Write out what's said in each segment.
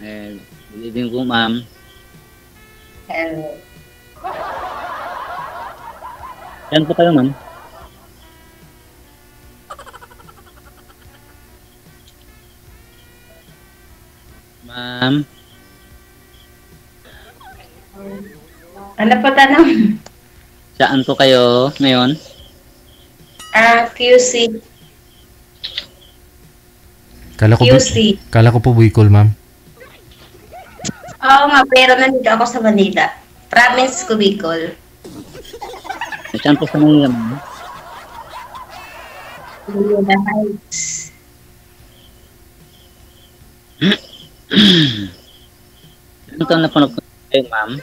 Good evening po, ma'am. Hello. Saan po kayo, ma'am? Ma'am, Ano po tanong? saan po kayo ngayon? QC. Kala ko, QC. kala ko po Bicol, ma'am. Oo nga, pero nandito ako sa Manila. Province ko, Bicol. Saan po sa Manila, ma'am? Manila Heights. Ano taon na po kayo, ma'am?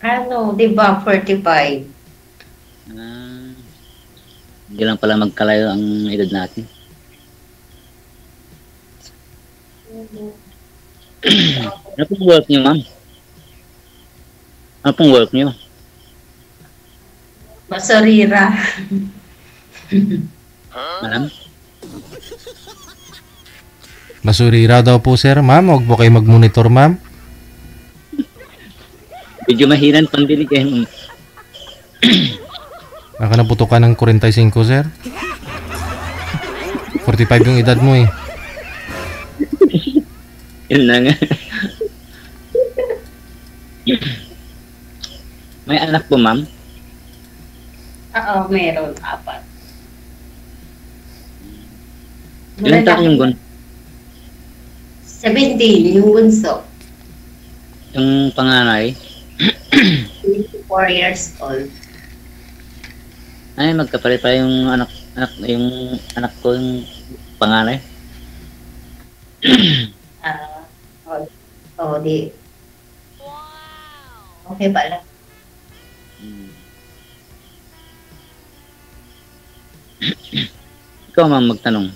Ano, di ba, 45? Ah, hindi lang pala magkalayo ang edad natin. Ano pong work niyo, ma'am? Ano pong work niyo? Basurira. Ma'am? Basurira daw po, sir, ma'am. Huwag po kayo mag-monitor, ma'am. Medyo mahinan pandinig eh, ma'am. Baka naputukan ng 45, sir. 45 yung edad mo eh. Yun na nga. May anak po, ma'am? Oo, meron. 4. Ilan taon yung gun? 17, yung bunso. Yung panganay? 4 years old. Ay, magkapalit pa yung yung anak ko, yung panganay. Di. Okay pala. Ikaw, ma'am, magtanong.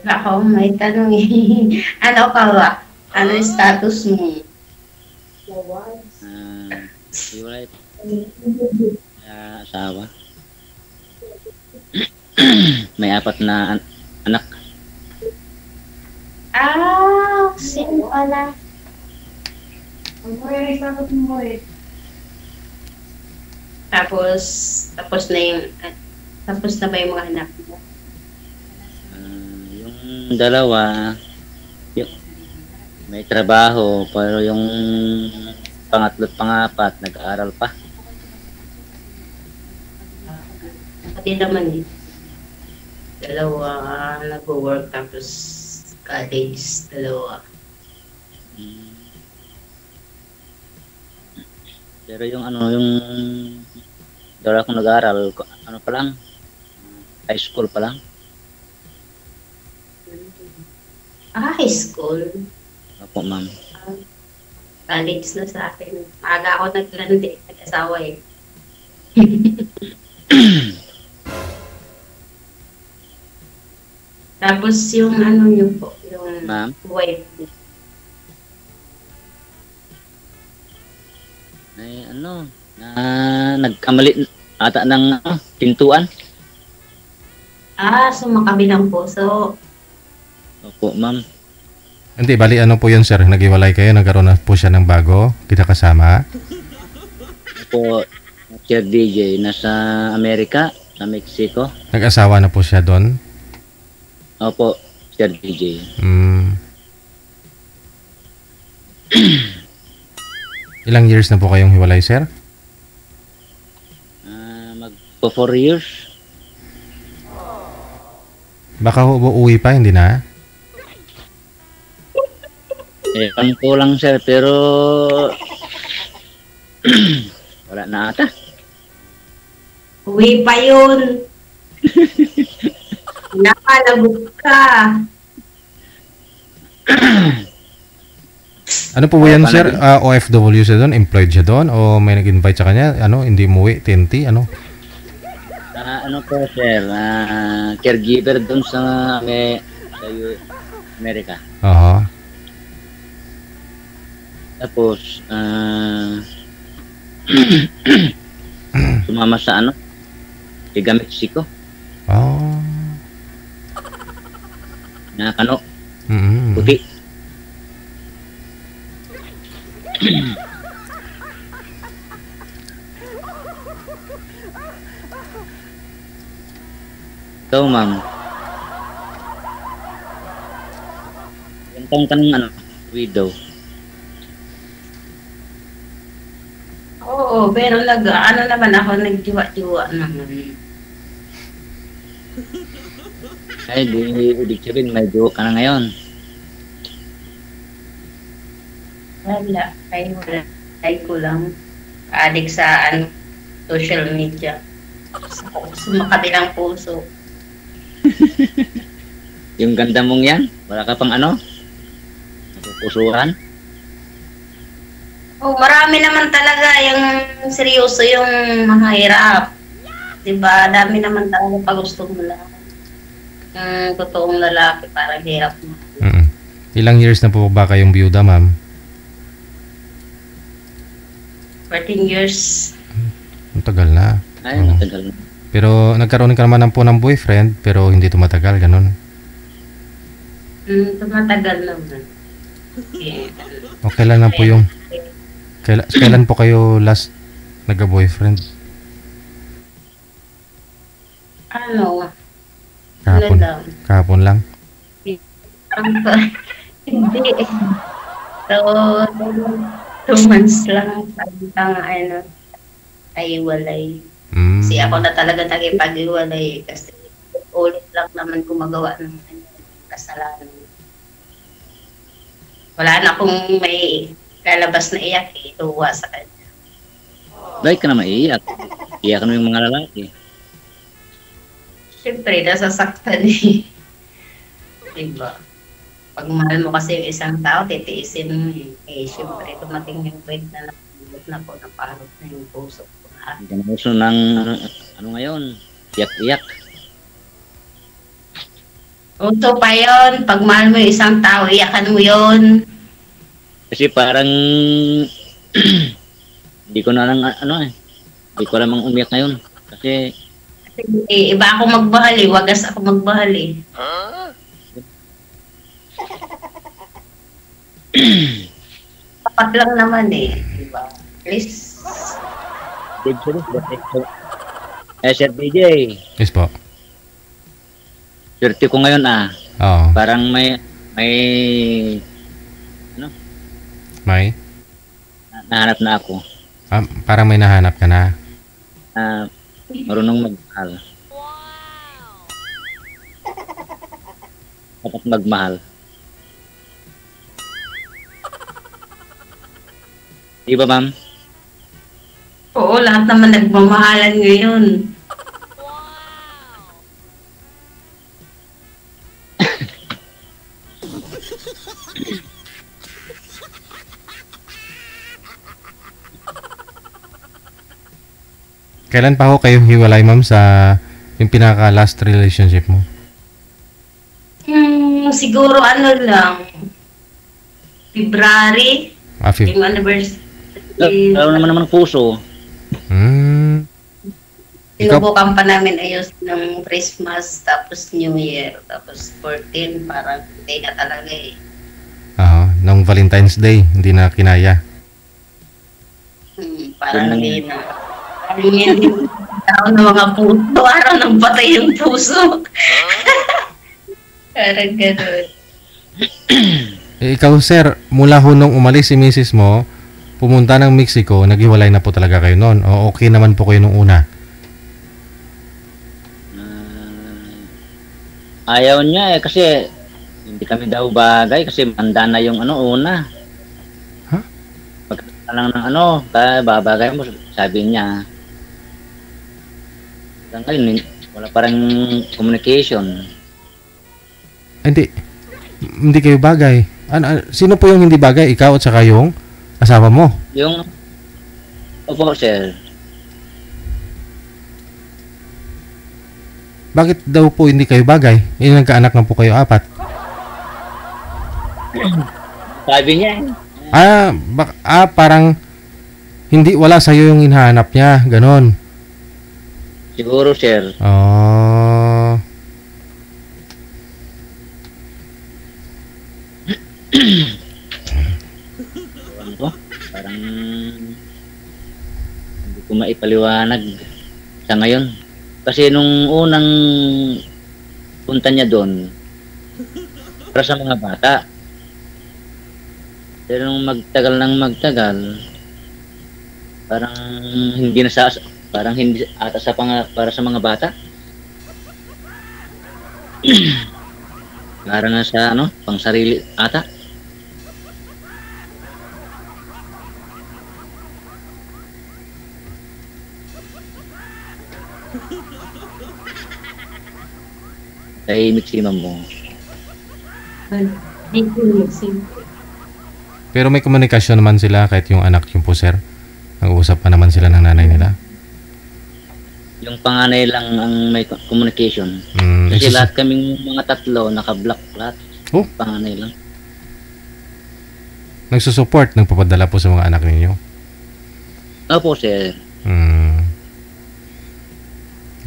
Ako, may tanong eh. Ano ka ba? Ano yung status mo? Hiwalay asawa. May 4 na anak. Sino pala? Tapos na yung, tapos na ba yung mga anak mo? Yung dalawa, may trabaho, pero yung pangatlo at pangapat, nag-aaral pa. Pati naman eh. Dalawa nag-work tapos college, dalawa. Pero yung yung dalawa kong nag-aaral, ano pa lang, high school pa lang. High school? Opo, ma'am. College na sa akin. Maaga ako naglandi, nag-asawa eh. Tapos yung ano nyo po, yung wife niyo. Ay, nagkamali ata ng pintuan. Sumakabilang puso. Opo, ma'am. Hindi, bali ano po yun, sir? Nag-iwalay kayo, nagkaroon na po siya ng bago, kita kasama. Opo, Sir DJ, nasa Amerika, sa Mexico. Nag-asawa na po siya doon? Opo, Sir DJ. Ilang years na po kayong hiwalay, sir? Magpo 4 years. Baka uuwi pa, hindi na? Ewan ko lang, sir, pero wala na ata. Uwi pa yun. Nakalagot ka. Ano po ba yan, sir? OFW siya doon? Employed siya doon? O may nag-invite sa kanya? Hindi umuwi? TNT? Ano po, sir? Caregiver doon sa Amerika. Tapos, sumama sa Tiga Mexico. na kano, Mm. puti. So, ma'am, yung tanong ano, widow. Oo, pero ano naman ako, nagdiwa-diwa naman. Ay, di ibig sabihin, may jowa ka na ngayon. Wala, ay ko lang. Adik sa social media. Sa makabilang puso. Yung ganda mong yan, wala ka pang ano, napupusuhan. Oh, marami naman talaga yung seryoso yung mahirap. Diba? Dami naman talaga pag gusto mo lang. Yung totoong lalaki, parang hirap mo. Mm. Ilang years na po ba kayong biyuda, ma'am? 14 years. Ang tagal na. Ay, Oo. matagal na. Pero nagkaroon ka naman po ng boyfriend, pero hindi tumatagal, ganun. Tumatagal naman. Okay. O kailan na po yung... Kailan po kayo last nagka-boyfriend? Ano? Kahapon. Ano lang? Kahapon lang? Hindi. So, 2 months lang. Parang ay walay. Mm. Kasi ako na talaga nagipag-iwalay kasi ulit lang naman gumagawa ng kasalanan. Wala na akong may lalabas na iyak, ituwa sa kanya. Bakit ka na maiiyak? Iyak na yung mga lalaki. Siyempre, nasasaktan eh. Diba? Pag mahal mo kasi yung isang tao, titiisin mo eh. Eh, siyempre, dumating yung point na napagod na po, naparot na yung puso ko. Hindi ka na gusto ng ano ngayon, iyak-iyak. Uso pa yun. Pag mahal mo yung isang tao, iyakan mo yun. Kasi parang hindi ko na lang hindi ko namang umiyak ngayon. Kasi Iba ako magbahal eh. Wagas ako magbahal eh. Tapat lang naman eh. Diba? At least, big series, Sir DJ, Yes po. swerte ko ngayon Oo. parang may May? nahanap na ako. Parang may nahanap ka na. Marunong magmahal. Dapat magmahal. Di ba, ma'am? oo, lahat naman nagmamahalan ngayon. Kailan pa ho kayo hiwalay, ma'am, sa yung pinaka last relationship mo? Siguro ano lang, February, yung anniversary. Lalo naman puso. Hmm. Ikaw, Sinubukan pa namin ayos ng Christmas, tapos New Year, tapos 14, parang hindi na talaga eh. nung Valentine's Day, hindi na kinaya. Parang hindi na. Parang hindi araw ng mga puso, araw ng patay yung puso. Parang gano'n. Ikaw, sir, mula ho nung umalis si misis mo, pumunta ng Mexico, naghiwalay na po talaga kayo noon? O okay naman po kayo nung una? Ayaw niya kasi hindi kami daw bagay kasi manda na yung una. Huh? Pagkata lang ng babagay mo, sabi niya. Hanggang ngayon, wala parang communication. Hindi kayo bagay. Sino po yung hindi bagay? Ikaw at saka yung asawa mo? Opo, sir. Bakit daw po hindi kayo bagay? Nagkaanak na po kayo 4. Sabi niya. Parang wala sa'yo yung hinahanap niya. Ganon. Siguro, sir. paliwanag sa ngayon. Kasi nung unang punta niya doon, para sa mga bata. Pero nung magtagal, parang hindi na parang hindi ata para sa mga bata. Para na sa pang sarili ata. Tahimik si ma'am mo. Hindi ko nagsin. Pero may komunikasyon naman sila kahit yung anak yung po, sir. Nag-uusap pa naman sila ng nanay nila. Yung panganay lang ang may communication. Kasi lahat kaming mga tatlo naka-block lahat. Oh. Panganay lang. Nagsusupport, nagpapadala po sa mga anak ninyo. Opo, sir.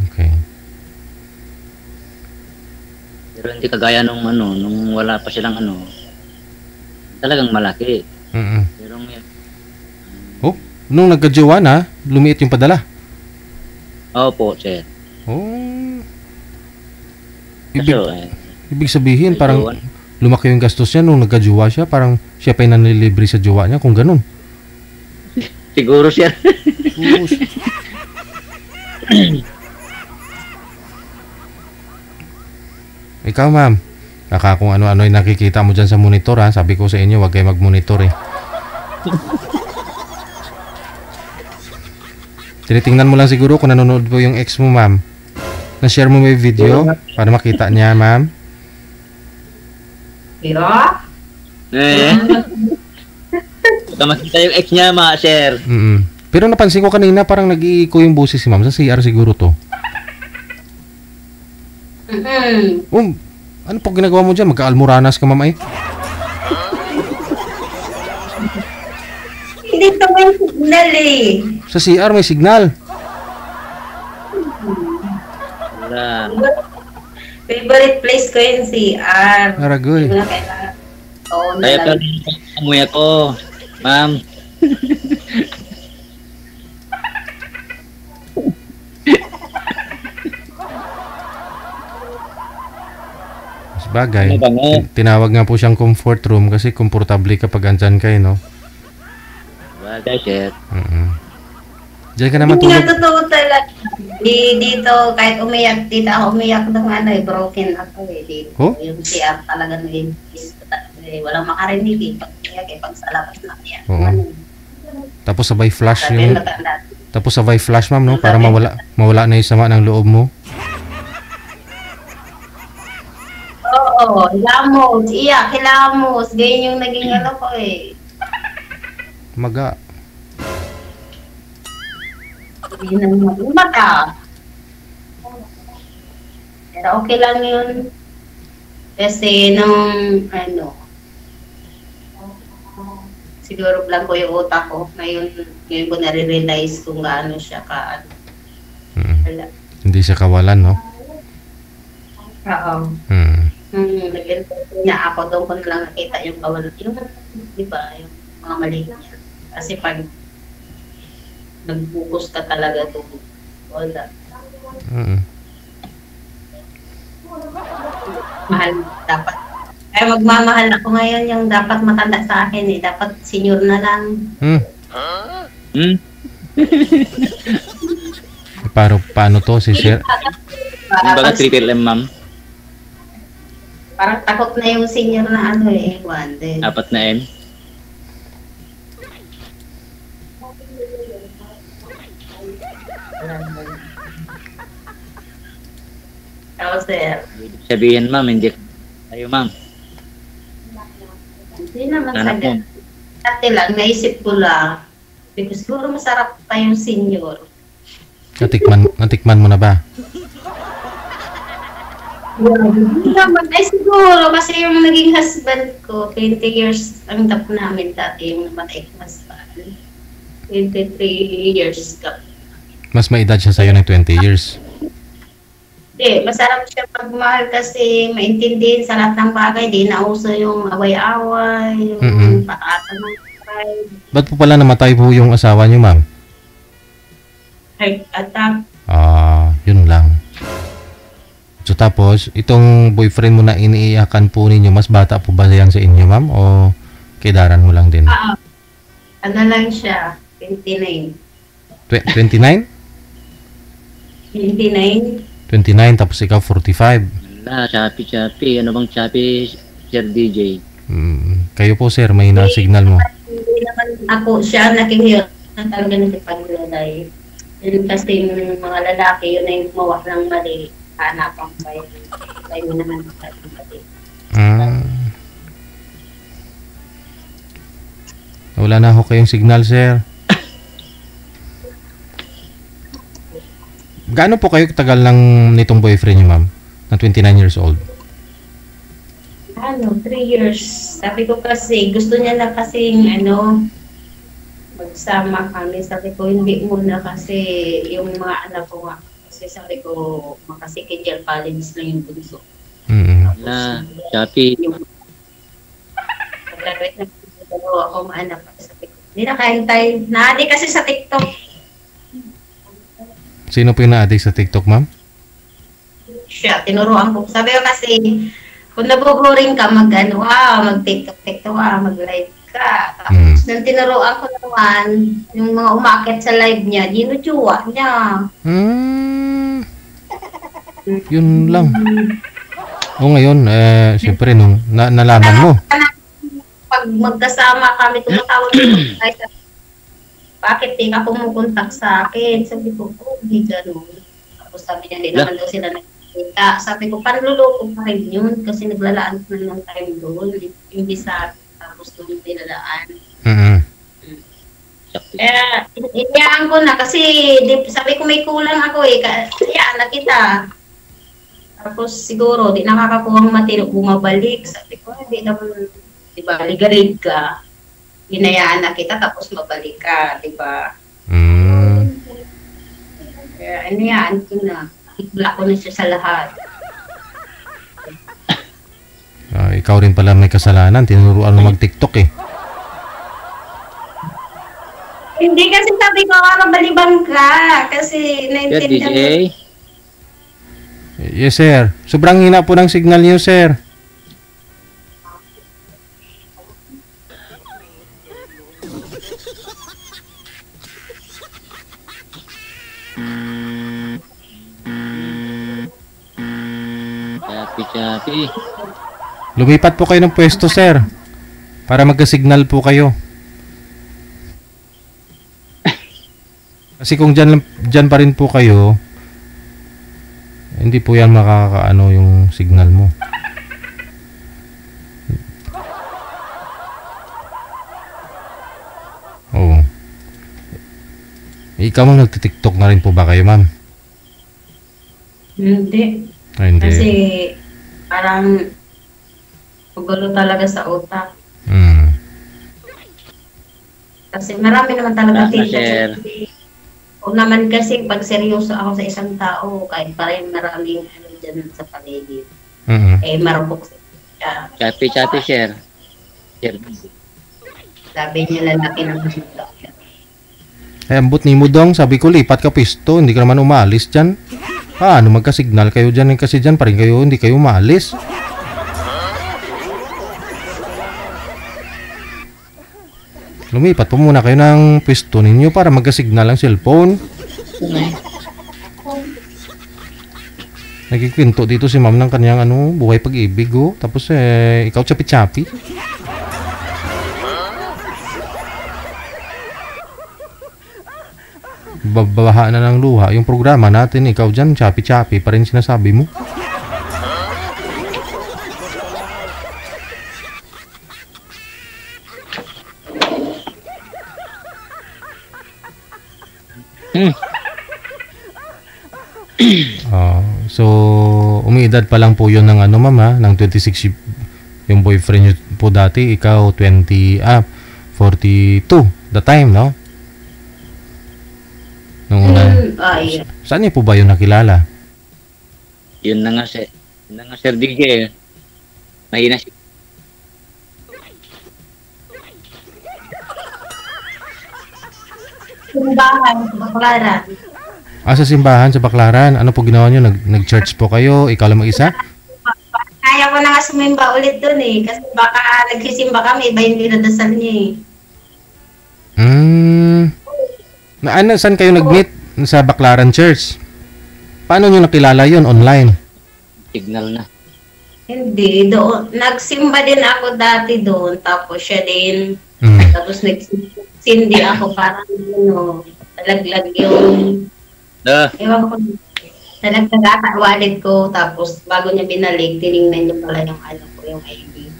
Okay. Pero hindi kagaya nung nung wala pa silang talagang malaki. Pero Oh, nung nagka-jowa na, lumiit yung padala. opo, sir. Oh. Kasi, Ibig sabihin, parang jowa. lumaki yung gastos niya nung nagka-jowa siya, parang siya pa yung nanlilibre sa jowa niya, kung ganun. Siguro, sir. Ikaw, ma'am, baka kung ano-ano yung nakikita mo dyan sa monitor, ha? Sabi ko sa inyo, wag kayo mag-monitor, eh. Tinitingnan mo lang siguro kung nanonood po yung ex mo, ma'am. Na-share mo may video para makita niya, ma'am. Pero? Baka makita yung ex niya, sir. Pero napansin ko kanina parang nag-iiko yung boses si ma'am. Sa CR siguro to. Ano po ginagawa mo dyan? Magka-almoranas ka, ma'am, eh? Hindi ito may signal eh. Sa CR may signal. Wala. Favorite place ko yung CR. Aragoy. Hindi mo na kailangan. Oo, Kaya pa nalang. amoy ako, ma'am. Bagay. Ano ba nga? Tinawag nga po siyang comfort room kasi komportable kapag andyan kayo, no? Bagay, sir. Diyan ka naman Hindi nga tulog. totoo talaga. Dito, kahit umiyak, dito ako umiyak ng broken ako eh. Dito, Oh? yung CR talaga nag-iis ko talaga eh. Walang makarinig eh. Pag umiyak eh, pag sa labas na umiyak. Oo. Tapos sabay flash Sabi yung... matanda. Tapos sabay flash, ma'am, no? Para mawala na yung sama ng loob mo. Oo, hilamos, iyak, hilamos. Ganyan yung naging ko eh. Maga. Hindi na mata. Pero okay lang yun. Kasi nung siguro blanco yung utak ko. Ngayon ko nare-realize kung gaano siya ka. Wala. Hindi siya kawalan, no? Oo. Nag-interview niya ako, doon ko na lang nakita yung kawalan. Yung, di ba, yung mga mali niya. Kasi pag nag-focus ka talaga doon, wala. Mahal dapat. Kaya magmamahal ako ngayon yung dapat matanda sa akin eh. Dapat senior na lang. Paano to si Sir? Baga triple M, ma'am. Parang takot na yung senior na ewan din. 4 na M. Tapos sir, Ibig sabihin, ma'am, hindi tayo, ma'am. hindi naman Anak mo. sagad. Dati lang, naisip ko lang, because siguro masarap pa yung senior. Natikman mo na ba? Hindi naman, ay siguro, kasi yung naging husband ko, 20 years ang tap namin dati, yung namatay ko husband. 23 years ka. Mas may edad siya sa'yo ng 20 years. Hindi, masarap siya pagmahal kasi maintindihan sa lahat ng bagay. Di nauso yung away-away, yung pataasa ng bagay. Ba't po pala namatay po yung asawa niyo, ma'am? heart attack. Yun lang. So tapos, itong boyfriend mo na iniiyakan po ninyo, mas bata po ba yan sa inyo, ma'am? O kidaran mo lang din? Ano lang siya, 29. 29? 29? 29, tapos ikaw 45. Wala, choppy. Ano bang choppy, Sir DJ? Kayo po, sir, may na-signal mo. Hindi naman ako siya nakihirap na talaga nakipaglalay. Yun kasi yung mga lalaki, yun na yung gumawa ng mali. Hanapan pa yun. Kaya mo naman sa mali. Wala na ako kayong signal, sir. Gaano po kayo tagal lang nitong boyfriend niyo, ma'am? Na 29 years old? 3 years. Sabi ko kasi, gusto niya na kasing magsama kami. Sabi ko, hindi muna kasi yung mga anak ko nga. Kasi sabi ko, makasikidjal college lang yung bunso. Wala, choppy. Pag-graduate na akong anak. Sabi ko, hindi na kahintay. Naadi kasi sa TikTok. Sino po yung na-addict sa TikTok, ma'am? Siya, tinuruan ko. Sabi ko kasi, kung nabuboring ka, mag-TikTok, mag-live ka. Tapos, nang tinuruan ko naman, yung mga umakit sa live niya, ginujuwa niya. Yun lang. O ngayon, siyempre, nung nalaman mo. Pag magkasama kami, tumatawag ko, bakit di ka pumukontak sa akin? Sabi ko, di gano'n. Tapos sabi niya, di naman daw sila nakikita. Sabi ko, panluloko pa rin yun kasi naglalaan ko na ng time doon. Hindi sa tapos doon nilalaan. Iniyaan ko na kasi sabi ko may kulang ako kaya na kita. Tapos siguro, di nakakakuha ng matino, bumabalik. Sabi ko, hindi naman, di ba, ligalig ka. Hinayaan na kita, tapos mabalik ka, di ba? Kaya, hinayaan ko na. I-block ko na siya sa lahat. Ikaw rin pala may kasalanan. Tinuruan mo mag-TikTok eh. Hindi kasi sabi ko, balibang ka. Kasi naintindihan DJ? Yes, sir. Sobrang hina po ng signal niyo, sir. Choppy. Lumipat po kayo ng pwesto, sir. Para magka-signal po kayo. Kasi kung dyan pa rin po kayo, hindi po yan makakaano yung signal mo. Oo. Ikaw ma'am, nagtitiktok na rin po ba kayo, ma'am? Hindi. Hindi. Kasi parang magulo talaga sa utak. Kasi marami naman talaga TikTok. O naman kasi pag seryoso ako sa isang tao, kahit parang maraming dyan sa paligid. Marupok siya. Choppy, sir. Sabi niya lalaki ng mundo. Ambot ni mo dong, sabi ko lipat ka pisto, hindi ka naman umalis dyan. Paano magka-signal kayo dyan kasi dyan pa rin kayo, hindi kayo umalis. Lumipat po muna kayo ng pwesto ninyo para magka-signal ang cellphone. Nagkikwento dito si ma'am ng kanyang buhay pag-ibig Tapos ikaw chapi-chapi. Babaha na ng luha yung programa natin. Ikaw dyan chapi-chapi pa rin sinasabi mo. So umiidad pa lang po yun ng ma'am ng 26 yung boyfriend nyo po dati, ikaw 42 the time, no? Nung Yeah. saan niyo po ba yun nakilala? Yun na nga, Sir DJ. Mahina siya. Simbahan, baklaran. Sa simbahan, sa Baclaran. Ano po ginawa nyo? Nag-church po kayo? Ikaw lang mag-isa? Kaya ko na nga sumimba ulit dun eh. Kasi baka nagsisimba kami, iba yung dinadasal niya eh. Saan kayo nag-meet? Sa Baclaran Church. Paano nyo nakilala yon online? Signal na. Hindi, doon. Nagsimba din ako dati doon. Tapos siya din. Tapos nagsindi ako parang talaglag yung ewan ko, talaglag ata wallet ko. Tapos bago niya binalik, tinignan niya pala yung yung ID.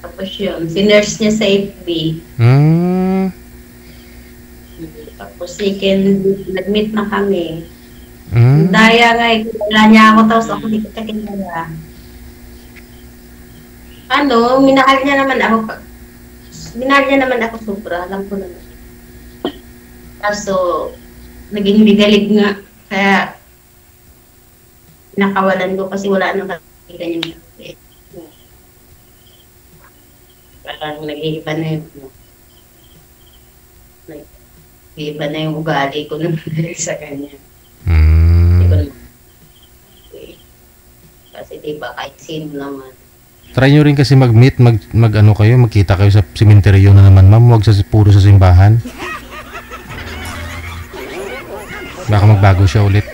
Tapos yun, sinurse niya sa FB. Tapos second, nag-meet na kami. Daya nga, kilala niya ako, tapos ako hindi ko kilala. Minahal niya naman ako. Minahal niya naman ako sobra, alam ko naman. Kaso, naging bigalig nga. Kaya, nakawalan ko kasi wala nang kakita niya. Parang nag-iiba na yung nag-iiba na yung ugali ko nung sa kanya. Kasi diba kahit sino naman. Try nyo rin kasi mag-meet, magkita kayo sa simenteryo na naman, ma'am. Huwag puro sa simbahan. Baka magbago siya ulit.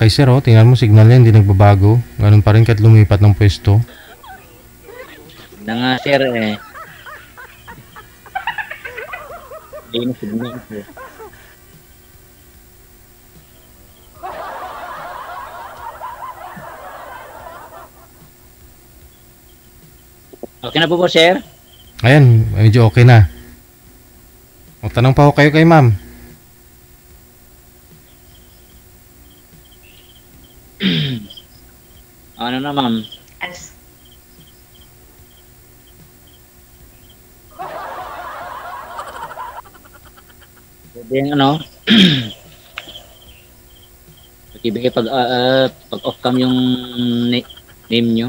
Kay sir, tingnan mo, signal niya, hindi nagbabago. Ganun pa rin kahit lumipat ng pwesto. Na nga, sir, eh. Hindi na signal, sir. Okay na po, sir? Ayan, medyo okay na. Tanong pa ako kayo kay ma'am. Ano na, ma'am? Pwede yung ibigay pag off cam yung name nyo.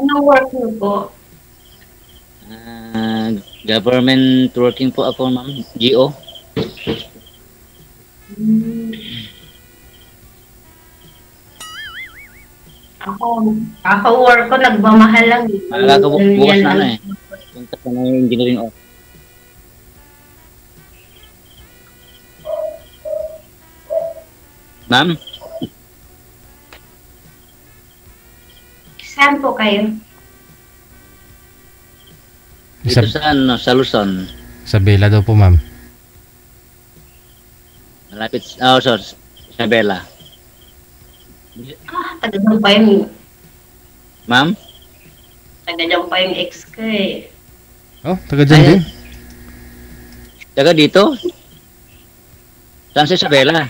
Anong work mo po? Government working po ako, ma'am. GO. Ako work ko, nagmamahal lang. Bukas na punta ko na yung engineering office. Ma'am? Saan po kayo? Dito sa Luzon. Sa Bella daw po, ma'am. Malapit, sa Bella. Taga-dyan pa yung... Ma'am? Taga-dyan pa yung ex ko eh. Taga-dyan din? Taga dito? Saan sa Isabela?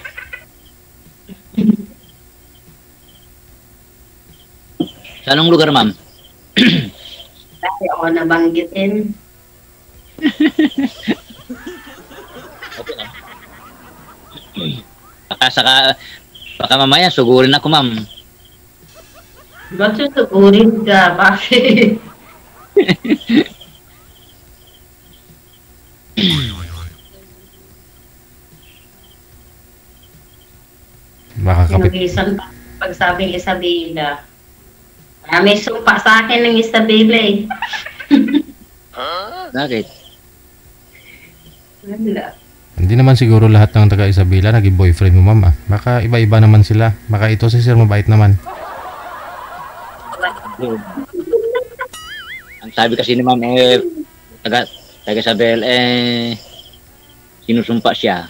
Sa anong lugar, ma'am? Kasi ako nabanggitin. Okay lang. Baka mamaya sugurin ako, ma'am. Ba't susugurin ka? Bakit? Baka kapit. Sinugisan pa pagsabing Isabela. May sumpa sa akin ng Isabela eh. Bakit? Wala. Hindi naman siguro lahat ng taga Isabela naging boyfriend mo, ma'am. Baka iba-iba naman sila. Baka ito si sir mabait naman. Ang sabi kasi ni ma'am, taga Isabel, sinusumpa siya.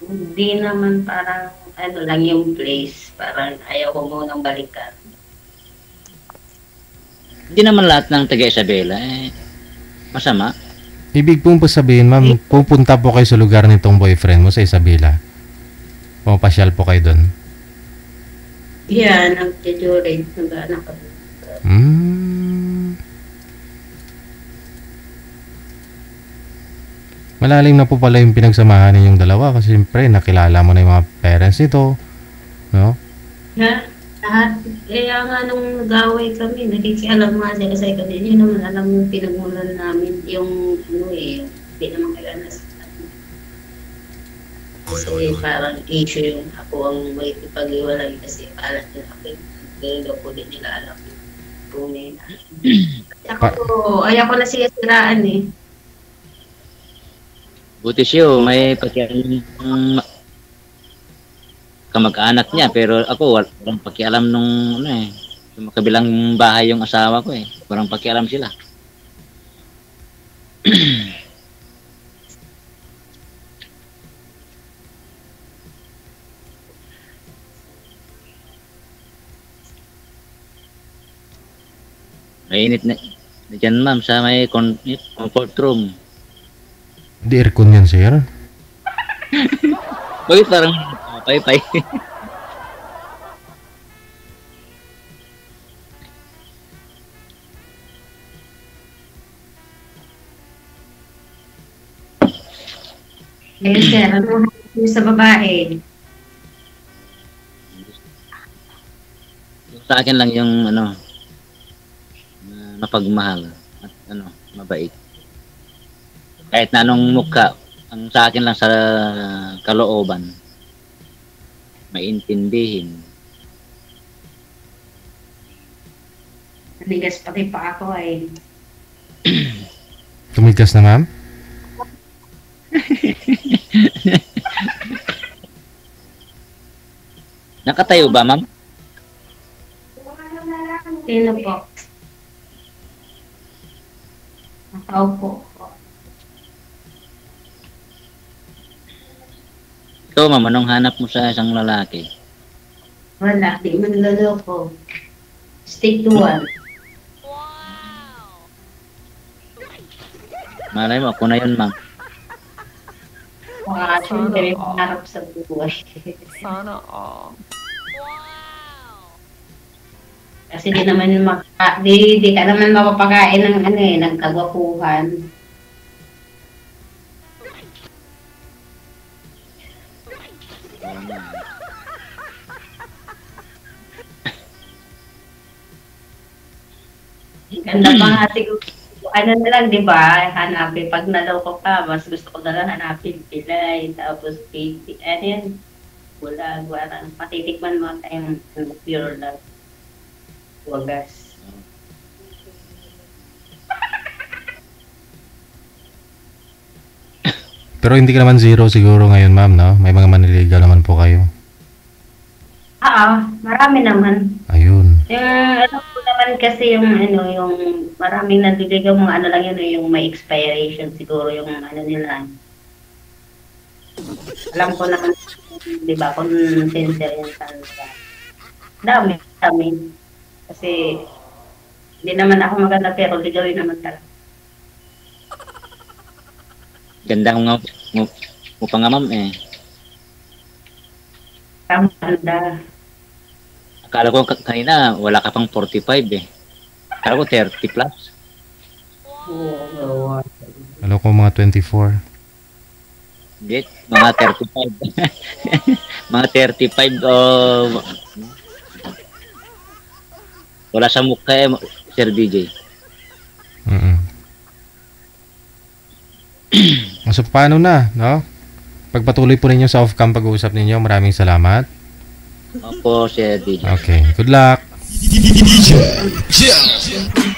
Hindi naman parang lang yung place. Parang ayaw ko munang balikan. Hindi naman lahat ng taga Isabela, masama. Ibig pong sabihin, ma'am, pupunta po kayo sa lugar nitong boyfriend mo sa Isabela. Pumapasyal po kayo doon. Yeah, nag-jurate. Nag-anak ako. Malalim na po pala yung pinagsamahan ninyong dalawa kasi siyempre nakilala mo na yung mga parents nito, no? Lahat. Kaya nga nung nag-away kami, nakikialam nga sila sa ikan. Yun naman alam yung pinagmulan namin, yung ano eh, hindi naman kailan na sa akin. Kasi parang issue yung ako ang may ipag-iwalay kasi alat nila ako. Hindi daw po din nila alam yung tunay na. Ayaw ko na siya siraan eh. Buti siya, may pakialam kamag-anak niya, pero ako walang pakialam nung ano eh. Yung kabilang bahay yung asawa ko eh. Walang pakialam sila. Mainit na dyan ma'am sa may comfort room. Di aircon yan, sir. Uy, parang pay-pay. Yes, sir. Ano yung sa babae? Sa akin lang yung ano, mapagmahal at ano, mabait. Kahit na anong mukha, ang sa akin lang sa kalooban, maintindihin. Naligas pati pa ako eh. Tumigas na, ma'am? Nakatayo ba, ma'am? Sino po? Nakaupo po. Ikaw, ma'am, anong hanap mo sa isang lalaki? Wala, di man loloko. Stick to one. Malay mo, ako na yun, ma'am. Mga siyempre, pangarap sa buhay. Sana all. Kasi di naman di ka naman mapapakain ng ano eh, ng kagwapuhan. Ganda pa nga siguro. Ano na lang, di ba? Hanapin. Pag naloko ka, mas gusto ko na lang hanapin pilay. Tapos, ano yan? Bulag, warang. Patitikman mo tayong pure love. Wagas. Pero hindi ka naman zero siguro ngayon, ma'am, no? May mga manliligaw naman po kayo. Marami naman. Ayun. Alam ko naman kasi yung ano, yung maraming nandiligaw mga ano lang yun, yung may expiration siguro yung ano nila. Alam ko naman, di ba, kung sincere yan talaga. Dami. Kasi, hindi naman ako maganda pero ligawin naman talaga. Ganda mo pa nga, ma'am, eh. Ganda. Akala ko kanina, wala ka pang 45 eh. Akala ko 30 plus. Oo. Alam ko mga 24. Hindi, mga 35. Mga 35 o... wala sa mukha eh, Sir DJ. So, paano na, no? Pagpatuloy po ninyo sa off-cam pag-uusap ninyo. Maraming salamat. Opo, Sir DJ. Okay, good luck. Yeah.